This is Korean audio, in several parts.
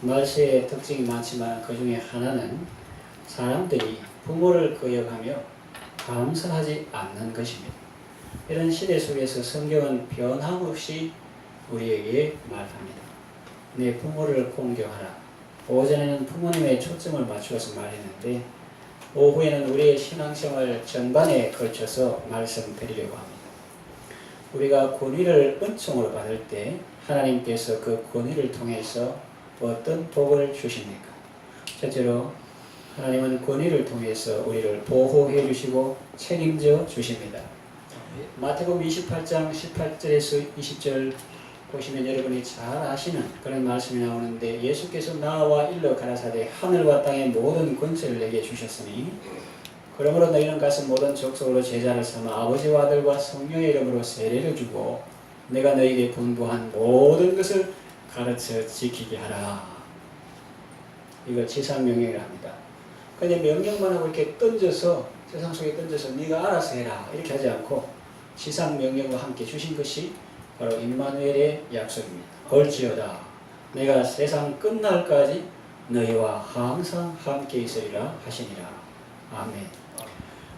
말세의 특징이 많지만 그 중에 하나는 사람들이 부모를 거역하며 감사하지 않는 것입니다. 이런 시대 속에서 성경은 변함없이 우리에게 말합니다. 내 부모를 공경하라. 오전에는 부모님의 초점을 맞추어서 말했는데 오후에는 우리의 신앙생활 전반에 걸쳐서 말씀드리려고 합니다. 우리가 권위를 은총으로 받을 때 하나님께서 그 권위를 통해서 어떤 복을 주십니까? 첫째로 하나님은 권위를 통해서 우리를 보호해 주시고 책임져 주십니다. 마태복음 28장 18절에서 20절 보시면 여러분이 잘 아시는 그런 말씀이 나오는데 예수께서 나와 일러 가라사대 하늘과 땅의 모든 권세를 내게 주셨으니 그러므로 너희는 가서 모든 족속으로 제자를 삼아 아버지와 아들과 성령의 이름으로 세례를 주고 내가 너희에게 분부한 모든 것을 가르쳐 지키게 하라. 이걸 지상명령이라 합니다. 그냥 명령만 하고 이렇게 던져서 세상 속에 던져서 네가 알아서 해라 이렇게 하지 않고 지상명령과 함께 주신 것이 바로 임마누엘의 약속입니다. 볼지어다 내가 세상 끝날까지 너희와 항상 함께 있으리라 하시니라. 아멘.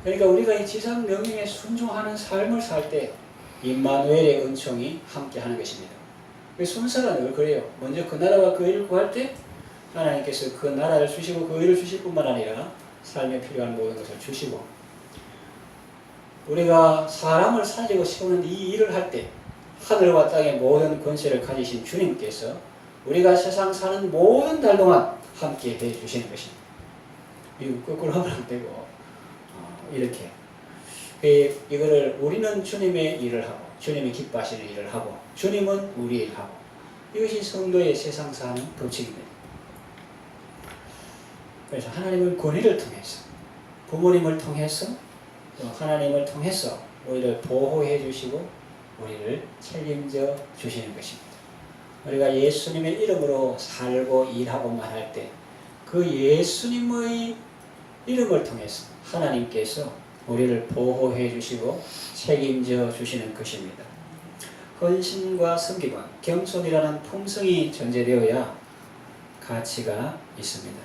그러니까 우리가 이 지상명령에 순종하는 삶을 살 때 임마누엘의 은총이 함께 하는 것입니다. 순서가 늘 그래요. 먼저 그 나라와 그 일을 구할 때 하나님께서 그 나라를 주시고 그 일을 주실 뿐만 아니라 삶에 필요한 모든 것을 주시고 우리가 사람을 살리고 세우는 이 일을 할 때 하늘과 땅의 모든 권세를 가지신 주님께서 우리가 세상 사는 모든 달 동안 함께 해 주시는 것입니다. 이거 거꾸로 하면 안 되고 이렇게 이거를 우리는 주님의 일을 하고 주님이 기뻐하시는 일을 하고 주님은 우리의 일을 하고 이것이 성도의 세상 사는 법칙입니다. 그래서 하나님은 권위를 통해서 부모님을 통해서 하나님을 통해서 우리를 보호해 주시고 우리를 책임져 주시는 것입니다. 우리가 예수님의 이름으로 살고 일하고만 할 때 그 예수님의 이름을 통해서 하나님께서 우리를 보호해 주시고 책임져 주시는 것입니다. 헌신과 섬김은 겸손이라는 품성이 전제되어야 가치가 있습니다.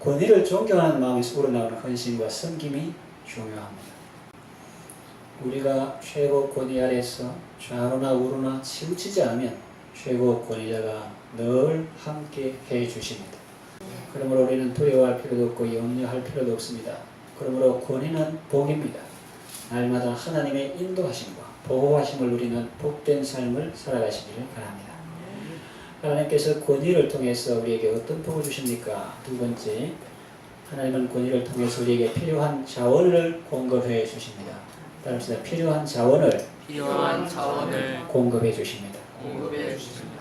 권위를 존경하는 마음에서 우러나오는 헌신과 섬김이 중요합니다. 우리가 최고 권위 아래서 좌로나 우로나 치우치지 않으면 최고 권위자가 늘 함께 해 주십니다. 그러므로 우리는 두려워할 필요도 없고 염려할 필요도 없습니다. 그러므로 권위는 복입니다. 날마다 하나님의 인도하심과 보호하심을 누리는 복된 삶을 살아가시기를 바랍니다. 하나님께서 권위를 통해서 우리에게 어떤 복을 주십니까? 두 번째, 하나님은 권위를 통해서 우리에게 필요한 자원을 공급해 주십니다. 따라합시다. 필요한 자원을 공급해 주십니다.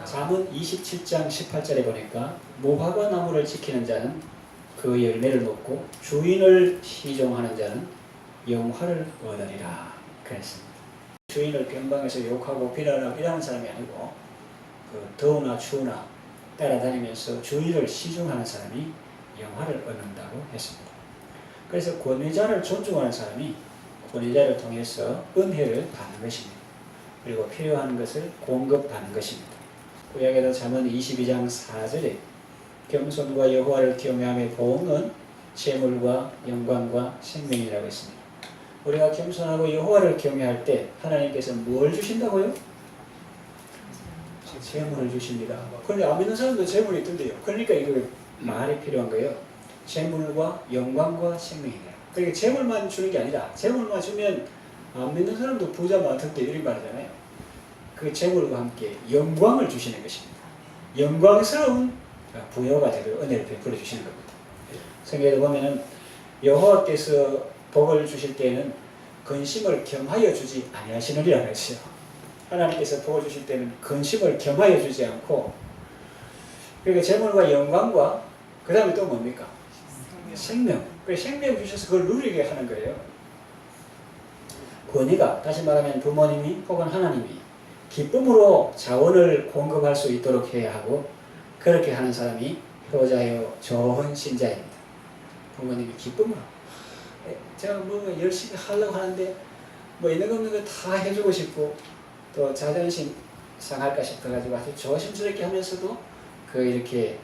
잠언 27장 18절에 보니까 무화과 나무를 지키는 자는 그 열매를 먹고 주인을 시종하는 자는 영화를 얻으리라 그랬습니다. 주인을 변방에서 욕하고 비난하고 이러는 사람이 아니고 더우나 추우나 따라다니면서 주인을 시종하는 사람이 영화를 얻는다고 했습니다. 그래서 권위자를 존중하는 사람이 권위자를 통해서 은혜를 받는 것입니다. 그리고 필요한 것을 공급하는 것입니다. 구약에도 잠언 22장 4절에 겸손과 여호와를 경외함의 보응은 재물과 영광과 생명이라고 했습니다. 우리가 겸손하고 여호와를 경외할 때 하나님께서 뭘 주신다고요? 재물을 주십니다. 그런데 안 믿는 사람도 재물이 있던데요. 그러니까 이거 말이 필요한 거예요. 재물과 영광과 생명이다. 그러니까 재물만 주는 게 아니라 재물만 주면 안 믿는 사람도 부자 많을 때 이런 말이잖아요. 그 재물과 함께 영광을 주시는 것입니다. 영광스러운 부여가 되도록 은혜를 베풀어 주시는 겁니다. 성경에 보면은 여호와께서 복을 주실 때는 근심을 겸하여 주지 아니하시느니라 했어요. 하나님께서 복을 주실 때는 근심을 겸하여 주지 않고 그러니까 재물과 영광과 그 다음에 또 뭡니까? 생명. 생명 주셔서 그걸 누리게 하는 거예요. 권위가 다시 말하면 부모님이 혹은 하나님이 기쁨으로 자원을 공급할 수 있도록 해야 하고 그렇게 하는 사람이 효자요 좋은 신자입니다. 부모님이 기쁨으로 제가 뭐 열심히 하려고 하는데 뭐 있는 거 없는 거 다 해주고 싶고 또 자존심 상할까 싶어가지고 아주 조심스럽게 하면서도 이렇게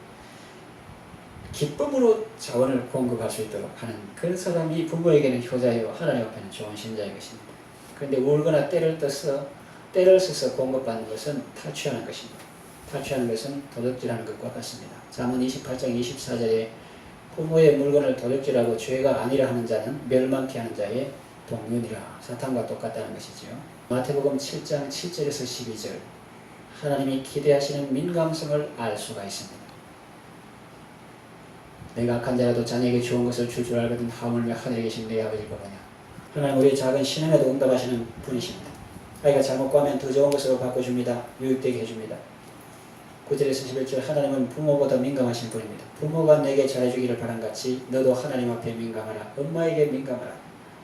기쁨으로 자원을 공급할 수 있도록 하는 그런 사람이 부모에게는 효자이고 하나님 앞에는 좋은 신자인 것입니다. 그런데 울거나 때를 써서 공급받는 것은 탈취하는 것입니다. 탈취하는 것은 도둑질하는 것과 같습니다. 잠언 28장 24절에 부모의 물건을 도둑질하고 죄가 아니라 하는 자는 멸망케 하는 자의 동문이라. 사탄과 똑같다는 것이지요. 마태복음 7장 7절에서 12절 하나님이 기대하시는 민감성을 알 수가 있습니다. 내가 악한 자라도 자녀에게 좋은 것을 줄 알거든 하물며 하늘에 계신 내 아버지를 보느냐. 하나님 우리의 작은 신음에도 응답하시는 분이십니다. 아이가 잘못 구하면 더 좋은 것으로 바꿔줍니다. 유익되게 해줍니다. 9절에서 11절 하나님은 부모보다 민감하신 분입니다. 부모가 내게 잘해주기를 바람같이 너도 하나님 앞에 민감하라. 엄마에게 민감하라.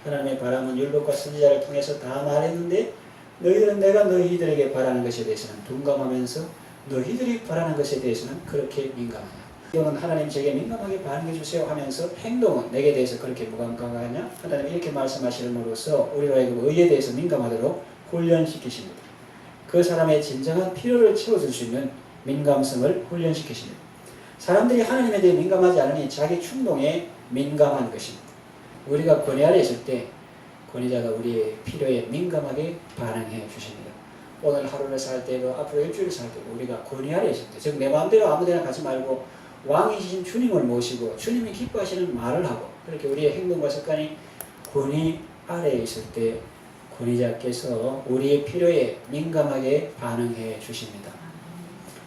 하나님의 바람은 율법과 선지자를 통해서 다 말했는데 너희들은 내가 너희들에게 바라는 것에 대해서는 둔감하면서 너희들이 바라는 것에 대해서는 그렇게 민감하냐. 이거는 하나님 제게 민감하게 반응해 주세요 하면서 행동은 내게 대해서 그렇게 무감각하냐. 하나님이 이렇게 말씀하시는으로써 우리가 의에 대해서 민감하도록 훈련시키십니다. 그 사람의 진정한 필요를 채워줄 수 있는 민감성을 훈련시키십니다. 사람들이 하나님에 대해 민감하지 않으니 자기 충동에 민감한 것입니다. 우리가 권위 아래 있을 때 권위자가 우리의 필요에 민감하게 반응해 주십니다. 오늘 하루를 살 때도 앞으로 일주일을 살 때도 우리가 권위 아래 있을 때, 즉 내 마음대로 아무데나 가지 말고 왕이신 주님을 모시고 주님이 기뻐하시는 말을 하고 그렇게 우리의 행동과 습관이 권위 아래에 있을 때 권위자께서 우리의 필요에 민감하게 반응해 주십니다.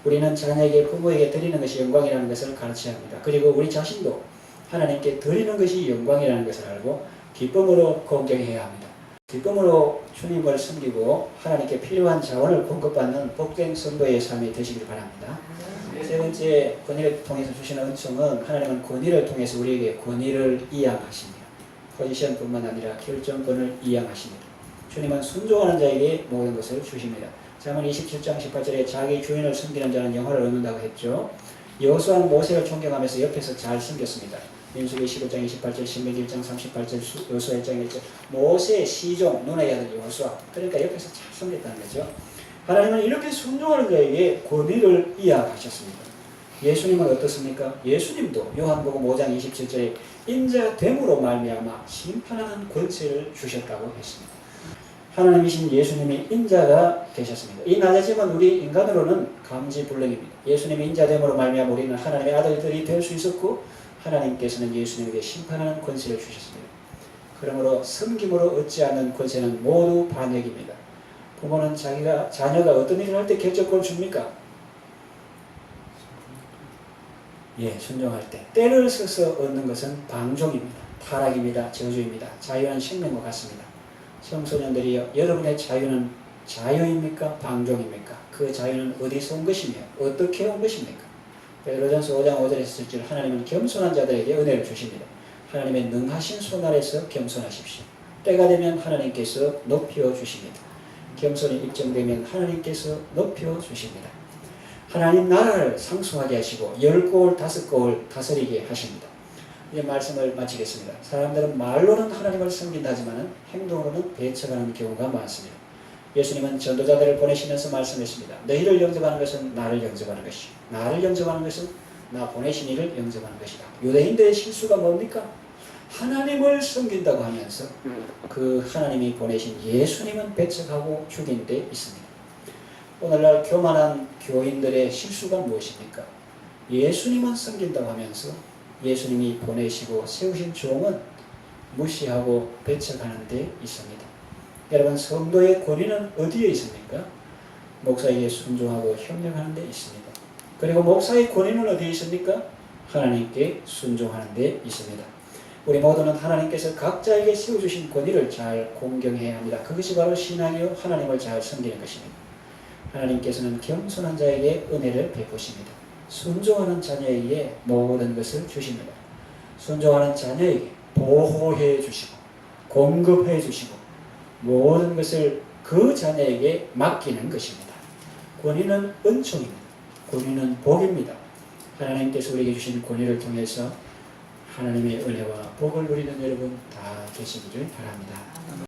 우리는 자녀에게 부모에게 드리는 것이 영광이라는 것을 가르쳐야 합니다. 그리고 우리 자신도 하나님께 드리는 것이 영광이라는 것을 알고 기쁨으로 공경해야 합니다. 기쁨으로 주님을 섬기고 하나님께 필요한 자원을 공급받는 복된 성도의 삶이 되시길 바랍니다. 세 번째, 권위를 통해서 주시는 은총은 하나님은 권위를 통해서 우리에게 권위를 이양하십니다. 포지션뿐만 아니라 결정권을 이양하십니다. 주님은 순종하는 자에게 모든 것을 주십니다. 잠언 27장 18절에 자기 주인을 섬기는 자는 영화를 얻는다고 했죠. 여호수아는 모세를 존경하면서 옆에서 잘 섬겼습니다. 민수기 15장 28절, 신명기 1장 38절, 여호수아 1장 1절 모세의 시종, 눈의 아들 여호수아. 그러니까 옆에서 잘 섬겼다는 거죠. 하나님은 이렇게 순종하는 자에게 권위를 이양하셨습니다. 예수님은 어떻습니까? 예수님도 요한복음 5장 27절에 인자됨으로 말미암아 심판하는 권세를 주셨다고 했습니다. 하나님이신 예수님이 인자가 되셨습니다. 이 낮아짐은 우리 인간으로는 감지불능입니다. 예수님이 인자됨으로 말미암아 우리는 하나님의 아들들이 될 수 있었고 하나님께서는 예수님에게 심판하는 권세를 주셨습니다. 그러므로 섬김으로 얻지 않는 권세는 모두 반역입니다. 부모는 자녀가 어떤 일을 할 때 결정권을 줍니까? 순종할 때. 때를 써서 얻는 것은 방종입니다. 타락입니다. 저주입니다. 자유는 생명과 같습니다. 청소년들이요, 여러분의 자유는 자유입니까? 방종입니까? 그 자유는 어디서 온 것이며 어떻게 온 것입니까? 베드로전서 5장 5절에서 7절 하나님은 겸손한 자들에게 은혜를 주십니다. 하나님의 능하신 손 아래서 겸손하십시오. 때가 되면 하나님께서 높여 주십니다. 겸손이 입증되면 하나님께서 높여 주십니다. 하나님 나라를 상수하게 하시고 10고을 5고을 다스리게 하십니다. 이 말씀을 마치겠습니다. 사람들은 말로는 하나님을 섬긴다지만 행동으로는 배척하는 경우가 많습니다. 예수님은 전도자들을 보내시면서 말씀했습니다. 너희를 영접하는 것은 나를 영접하는 것이요 나를 영접하는 것은 나 보내신 이를 영접하는 것이다. 유대인들의 실수가 뭡니까? 하나님을 섬긴다고 하면서 그 하나님이 보내신 예수님은 배척하고 죽인 데 있습니다. 오늘날 교만한 교인들의 실수가 무엇입니까? 예수님은 섬긴다고 하면서 예수님이 보내시고 세우신 종은 무시하고 배척하는 데 있습니다. 여러분, 성도의 권위는 어디에 있습니까? 목사에게 순종하고 협력하는 데 있습니다. 그리고 목사의 권위는 어디에 있습니까? 하나님께 순종하는 데 있습니다. 우리 모두는 하나님께서 각자에게 세워주신 권위를 잘 공경해야 합니다. 그것이 바로 신앙이요 하나님을 잘 섬기는 것입니다. 하나님께서는 겸손한 자에게 은혜를 베푸십니다. 순종하는 자녀에게 모든 것을 주십니다. 순종하는 자녀에게 보호해 주시고 공급해 주시고 모든 것을 그 자녀에게 맡기는 것입니다. 권위는 은총입니다. 권위는 복입니다. 하나님께서 우리에게 주신 권위를 통해서 하나님의 은혜와 복을 누리는 여러분 다 되시기를 바랍니다.